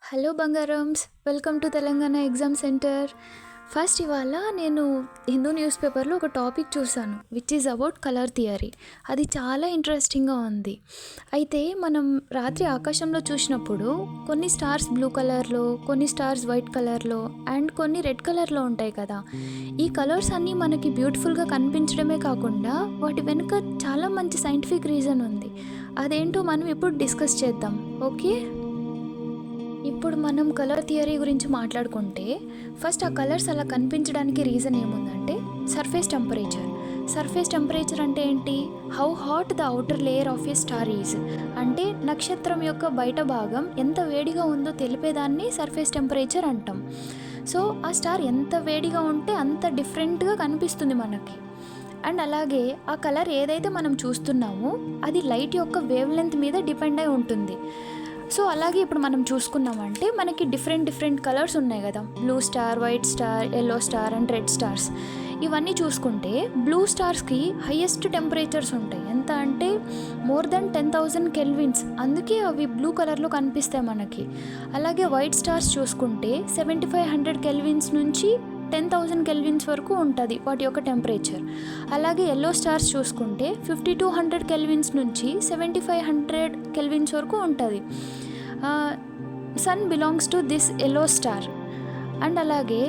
Hello బంగారమ్స్, welcome to Telangana exam center. First ఇవాళ నేను హిందూ న్యూస్ పేపర్లో ఒక టాపిక్ చూశాను which is about colour theory. అది చాలా ఇంట్రెస్టింగ్గా ఉంది. అయితే మనం రాత్రి ఆకాశంలో చూసినప్పుడు కొన్ని స్టార్స్ బ్లూ కలర్లో, కొన్ని స్టార్స్ వైట్ కలర్లో అండ్ కొన్ని రెడ్ కలర్లో ఉంటాయి కదా. ఈ కలర్స్ అన్నీ మనకి బ్యూటిఫుల్గా కనిపించడమే కాకుండా వాటి వెనుక చాలా మంచి సైంటిఫిక్ రీజన్ ఉంది. అదేంటో మనం ఇప్పుడు డిస్కస్ చేద్దాం. ఓకే, ఇప్పుడు మనం కలర్ థియరీ గురించి మాట్లాడుకుంటే ఫస్ట్ ఆ కలర్స్ అలా కనిపించడానికి రీజన్ ఏముందంటే సర్ఫేస్ టెంపరేచర్. సర్ఫేస్ టెంపరేచర్ అంటే ఏంటి? How hot the outer layer of A star is. అంటే నక్షత్రం యొక్క బయట భాగం ఎంత వేడిగా ఉందో తెలిపేదాన్ని సర్ఫేస్ టెంపరేచర్ అంటాం. సో ఆ స్టార్ ఎంత వేడిగా ఉంటే అంత డిఫరెంట్గా కనిపిస్తుంది మనకి. అండ్ అలాగే ఆ కలర్ ఏదైతే మనం చూస్తున్నామో అది లైట్ యొక్క వేవ్ లెంత్ మీద డిపెండ్ అయి ఉంటుంది. సో అలాగే ఇప్పుడు మనం చూసుకున్నామంటే మనకి డిఫరెంట్ కలర్స్ ఉన్నాయి కదా, blue star, white star, yellow star and red stars. ఇవన్నీ చూసుకుంటే బ్లూ స్టార్స్కి హైయెస్ట్ టెంపరేచర్స్ ఉంటాయి. ఎంత అంటే మోర్ దెన్ 10,000 కెల్విన్స్. అందుకే అవి బ్లూ కలర్లో కనిపిస్తాయి మనకి. అలాగే వైట్ స్టార్స్ చూసుకుంటే 7,500 కెల్విన్స్ నుంచి 10,000 కెల్విన్స్ వరకు ఉంటుంది వాటి యొక్క టెంపరేచర్. అలాగే ఎల్లో స్టార్స్ చూసుకుంటే 5,200 కెల్విన్స్ నుంచి 7,500 కెల్విన్స్ వరకు ఉంటుంది. Sun belongs to this yellow star. And అలాగే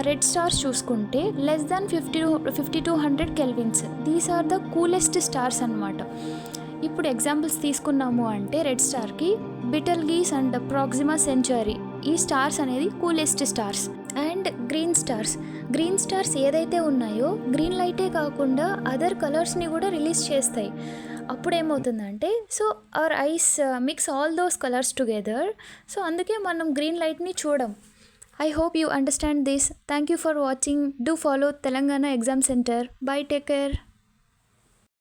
రెడ్ స్టార్స్ చూసుకుంటే less than 5,200 kelvins. These are the coolest stars అన్నమాట. ఇప్పుడు ఎగ్జాంపుల్స్ తీసుకున్నాము అంటే రెడ్ స్టార్కి బిటల్గీస్ అండ్ ప్రాక్సిమా సెంచరీ, ఈ స్టార్స్ అనేది coolest stars. And green stars ఏదైతే ఉన్నాయో గ్రీన్ లైటే కాకుండా అదర్ కలర్స్ని కూడా రిలీజ్ చేస్తాయి. అప్పుడు ఏమవుతుందంటే so our eyes mix all those colours together. So అందుకే మనం గ్రీన్ లైట్ని చూడం. I hope you understand this. Thank you for watching. Do follow Telangana Exam Center. Bye, take care.